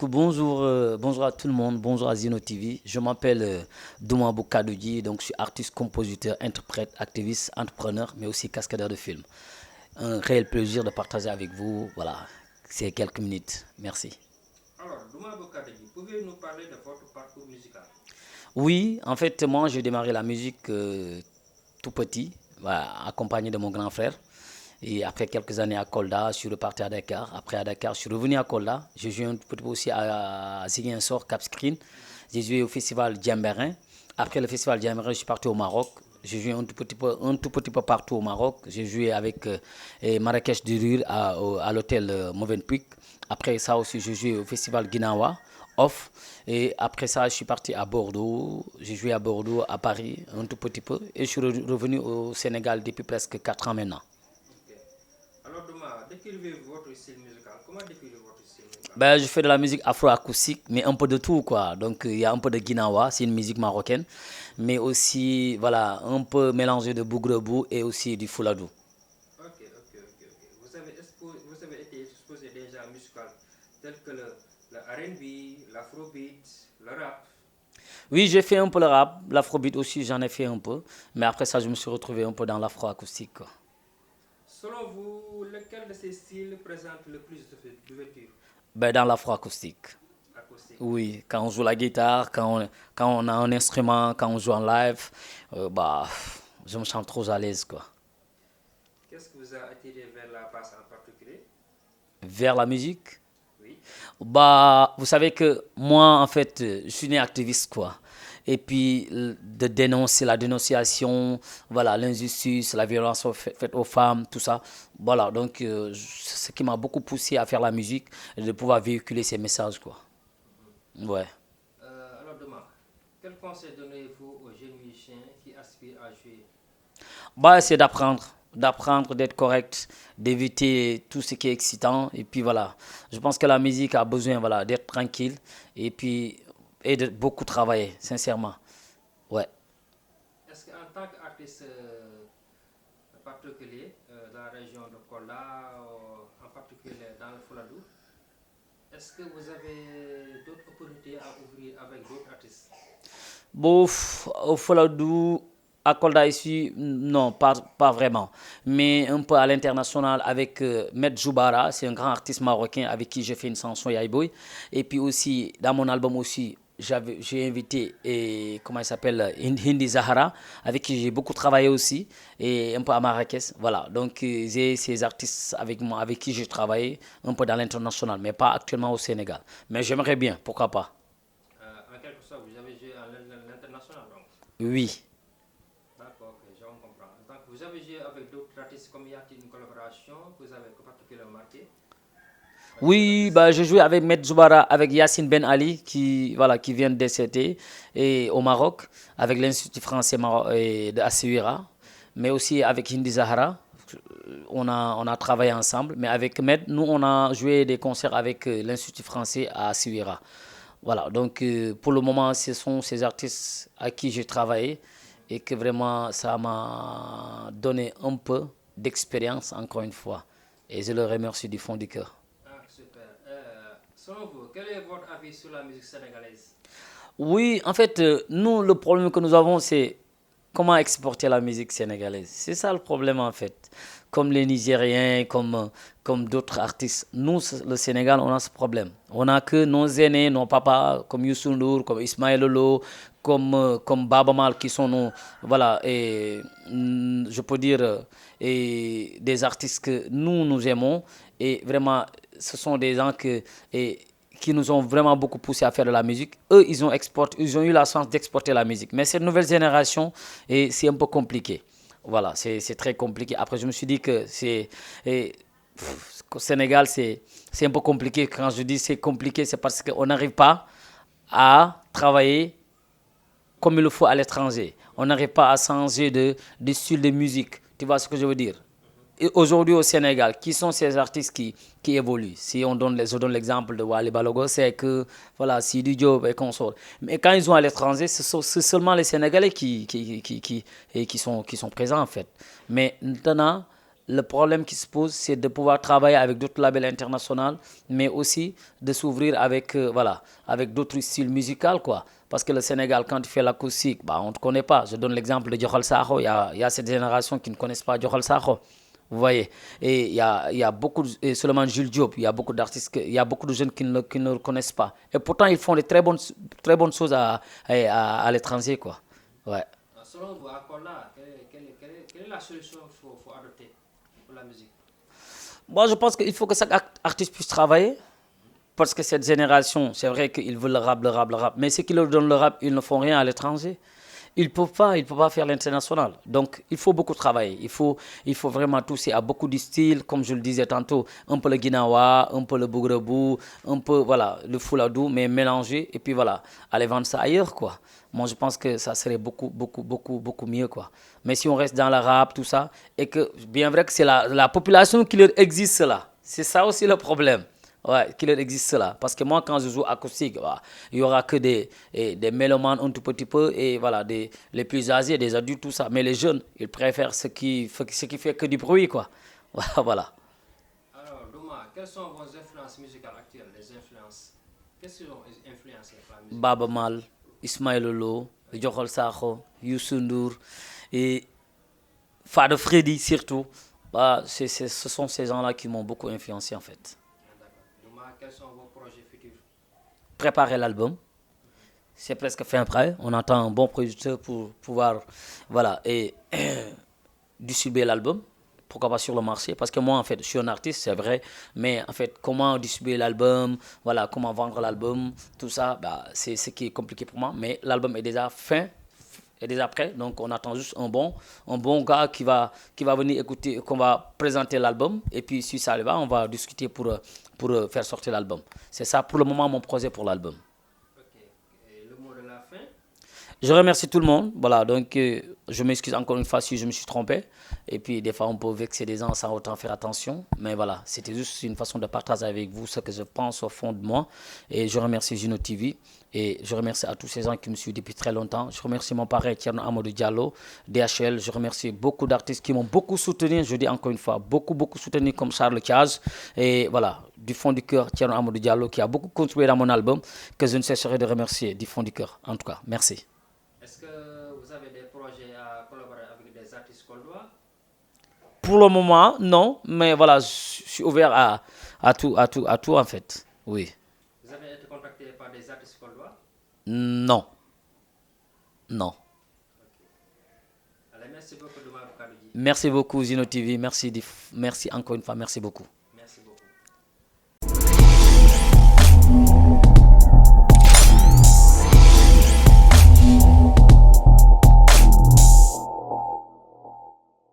bonjour, bonjour à tout le monde, bonjour à Zino TV. Je m'appelle Douma Boukadouji, donc je suis artiste, compositeur, interprète, activiste, entrepreneur, mais aussi cascadeur de films. Un réel plaisir de partager avec vous, voilà, ces quelques minutes. Merci. Alors, Douma Bokadegi, pouvez-vous nous parler de votre parcours musical? Oui, en fait, moi, j'ai démarré la musique tout petit, voilà, accompagné de mon grand frère. Et après quelques années à Kolda, je suis reparti à Dakar. Après à Dakar, je suis revenu à Kolda. J'ai joué un petit peu aussi à Ziguinchor, Cap Skirring. J'ai joué au festival Djemberin. Après le festival Djemberin, je suis parti au Maroc. J'ai joué un tout petit peu partout au Maroc. J'ai joué avec Marrakech du Rur à l'hôtel Movenpick. Après ça aussi, j'ai joué au festival Guinawa, off. Et après ça, je suis parti à Bordeaux. J'ai joué à Bordeaux, à Paris, un tout petit peu. Et je suis revenu au Sénégal depuis presque 4 ans maintenant. Ok. Alors, Douma, décrivez votre style musical. Comment décrivez votre style musical? Ben, je fais de la musique afro-acoustique, mais un peu de tout, quoi. Donc, il y a un peu de guinawa, c'est une musique marocaine, mais aussi, voilà, un peu mélangé de bougrebou et aussi du fouladou. Ok. Vous avez été exposé déjà à musical tel que le R&B, l'afrobeat, le rap. Oui, j'ai fait un peu le rap, l'afrobeat aussi, j'en ai fait un peu, mais après ça, je me suis retrouvé un peu dans l'afro-acoustique, quoi. Selon vous, lequel de ces styles présente le plus d'ouverture Ben, dans l'afro-acoustique. acoustique? Oui, quand on joue la guitare, quand on a un instrument, quand on joue en live, bah, je me sens trop à l'aise, quoi. Qu'est-ce qui vous a attiré vers la basse en particulier? Vers la musique. Oui. Bah, vous savez que moi, en fait, je suis né activiste, quoi. Et puis, de dénoncer la dénonciation, voilà, l'injustice, la violence faite aux femmes, tout ça. Voilà, donc, c'est ce qui m'a beaucoup poussé à faire la musique et de pouvoir véhiculer ces messages, quoi. Ouais. Alors, Douma, quel conseil donnez-vous aux jeunes musiciens qui aspirent à jouer? Bah, c'est d'apprendre, d'être correct, d'éviter tout ce qui est excitant. Et puis voilà, je pense que la musique a besoin, voilà, d'être tranquille et puis et de beaucoup travailler, sincèrement. Ouais. Est-ce qu'en tant qu'artiste particulier dans la région de Kola, en particulier dans le Fouladou, est-ce que vous avez d'autres opportunités à ouvrir avec d'autres artistes? Bon, au Foladou, à Kolda ici, non, pas vraiment. Mais un peu à l'international avec Med Joubara, c'est un grand artiste marocain avec qui j'ai fait une chanson Yaiboy. Et puis aussi, dans mon album aussi, j'ai invité, comment il s'appelle, Hindi Zahara, avec qui j'ai beaucoup travaillé aussi, et un peu à Marrakech. Voilà, donc j'ai ces artistes avec moi, avec qui j'ai travaillé un peu dans l'international, mais pas actuellement au Sénégal. Mais j'aimerais bien, pourquoi pas. En quelque sorte, vous avez joué à l'international, donc. Oui. D'accord, ok, je comprends. Donc, vous avez joué avec d'autres artistes, comme y a-t-il une collaboration que vous avez particulièrement marqué avec ces Oui, artistes? bah, j'ai joué avec Med Zoubara, avec Yassine Ben Ali, voilà, qui vient de décéder, et au Maroc, avec l'Institut français de Assuira, mais aussi avec Hindi Zahara. On a travaillé ensemble, mais avec Med, nous, on a joué des concerts avec l'Institut français à Assuira. Voilà, donc pour le moment, ce sont ces artistes à qui j'ai travaillé et que vraiment, ça m'a donné un peu d'expérience, encore une fois. Et je le remercie du fond du cœur. Ah, super. Selon vous, quel est votre avis sur la musique sénégalaise? Oui, en fait, nous, le problème que nous avons, c'est comment exporter la musique sénégalaise. C'est ça le problème, en fait. Comme les Nigériens, comme d'autres artistes. Nous, le Sénégal, on a ce problème. On a que nos aînés, nos papas, comme Youssou N'Dour, comme Ismaël Lolo, comme Baba Mal, qui sont nos, voilà, et je peux dire, et des artistes que nous aimons. Et vraiment, ce sont des gens qui nous ont vraiment beaucoup poussé à faire de la musique. Eux, ils ont eu la chance d'exporter la musique. Mais cette nouvelle génération, c'est un peu compliqué. Voilà, c'est très compliqué. Après, je me suis dit que au Sénégal, c'est un peu compliqué. Quand je dis c'est compliqué, c'est parce qu'on n'arrive pas à travailler comme il le faut à l'étranger. On n'arrive pas à changer de style de musique. Tu vois ce que je veux dire? Et aujourd'hui au Sénégal, qui sont ces artistes qui évoluent? Si je donne l'exemple de Wally Balogo, c'est que voilà, Sidi Diop et consorts. Mais quand ils sont à l'étranger, c'est seulement les Sénégalais qui sont présents en fait. Mais maintenant, le problème qui se pose, c'est de pouvoir travailler avec d'autres labels internationaux, mais aussi de s'ouvrir avec, voilà, avec d'autres styles musicaux, quoi. Parce que le Sénégal, quand tu fais l'acoustique, bah, on ne te connaît pas. Je donne l'exemple de Diokhol Sakho. Il y a cette génération qui ne connaissent pas Diokhol Sakho. Vous voyez, et il y a beaucoup, et seulement Jules Diop, il y a beaucoup d'artistes, il y a beaucoup de jeunes qui ne le connaissent pas. Et pourtant, ils font de très bonnes choses à l'étranger, quoi. Ouais. Selon vous, à Kola, quelle est la solution qu'il faut adopter pour la musique? Moi, je pense qu'il faut que chaque artiste puisse travailler. Parce que cette génération, c'est vrai qu'ils veulent le rap, le rap, le rap. Mais ceux qui leur donnent le rap, ils ne font rien à l'étranger. Ils peuvent pas faire l'international. Donc, il faut beaucoup travailler. Il faut vraiment toucher à beaucoup de styles, comme je le disais tantôt, un peu le guinawa, un peu le bougrebou, un peu, voilà, le fouladou, mais mélanger, et puis voilà, aller vendre ça ailleurs, quoi. Moi, je pense que ça serait beaucoup, beaucoup, beaucoup, beaucoup mieux, quoi. Mais si on reste dans le rap, tout ça, et que, bien vrai que c'est la population qui leur existe là. C'est ça aussi le problème. Ouais, qu'il existe cela. Parce que moi, quand je joue acoustique, bah, il y aura que des mélomanes un tout petit peu et voilà, les plus âgés, des adultes, tout ça. Mais les jeunes, ils préfèrent ce qui fait que du bruit, quoi. Voilà. Alors, Douma, quelles sont vos influences musicales actuelles, les influences? Qu'est-ce qui ont influencé la musique? Baba Mal, Ismaël Lolo, Diokhol Sakho, Youssou N'Dour et Fado Freddy surtout. Bah, ce sont ces gens-là qui m'ont beaucoup influencé en fait. Ah, d'accord. Douma, quels sont vos projets futurs? Préparer l'album. C'est presque fin prêt. On attend un bon producteur pour pouvoir, voilà, et distribuer l'album. Pourquoi pas sur le marché? Parce que moi, en fait, je suis un artiste, c'est vrai. Mais en fait, comment distribuer l'album, voilà, comment vendre l'album, tout ça, bah, c'est ce qui est compliqué pour moi. Mais l'album est déjà fin, est déjà prêt. Donc, on attend juste un bon gars qui va venir écouter, qu'on va présenter l'album. Et puis, si ça va, on va discuter pour faire sortir l'album. C'est ça, pour le moment, mon projet pour l'album. Ok. Et le mot de la fin? Je remercie tout le monde. Voilà, donc je m'excuse encore une fois si je me suis trompé. Et puis des fois on peut vexer des gens sans autant faire attention. Mais voilà, c'était juste une façon de partager avec vous ce que je pense au fond de moi. Et je remercie Juno TV. Et je remercie à tous ces gens qui me suivent depuis très longtemps. Je remercie mon parrain Thierno Amadou Diallo, DHL. Je remercie beaucoup d'artistes qui m'ont beaucoup soutenu. Je dis encore une fois, beaucoup, beaucoup soutenu comme Charles Kiaz. Et voilà, du fond du cœur, Thierno Amadou Diallo qui a beaucoup contribué à mon album, que je ne cesserai de remercier du fond du cœur. En tout cas, merci. Est-ce que vous avez des projets à collaborer avec des artistes coldois? Pour le moment, non, mais voilà, je suis ouvert à tout en fait. Oui. Vous avez été contacté par des artistes coldois? Non, non. Allez, merci beaucoup, Douma Boukadoudji. Merci beaucoup, Zino TV. Merci encore une fois, merci beaucoup.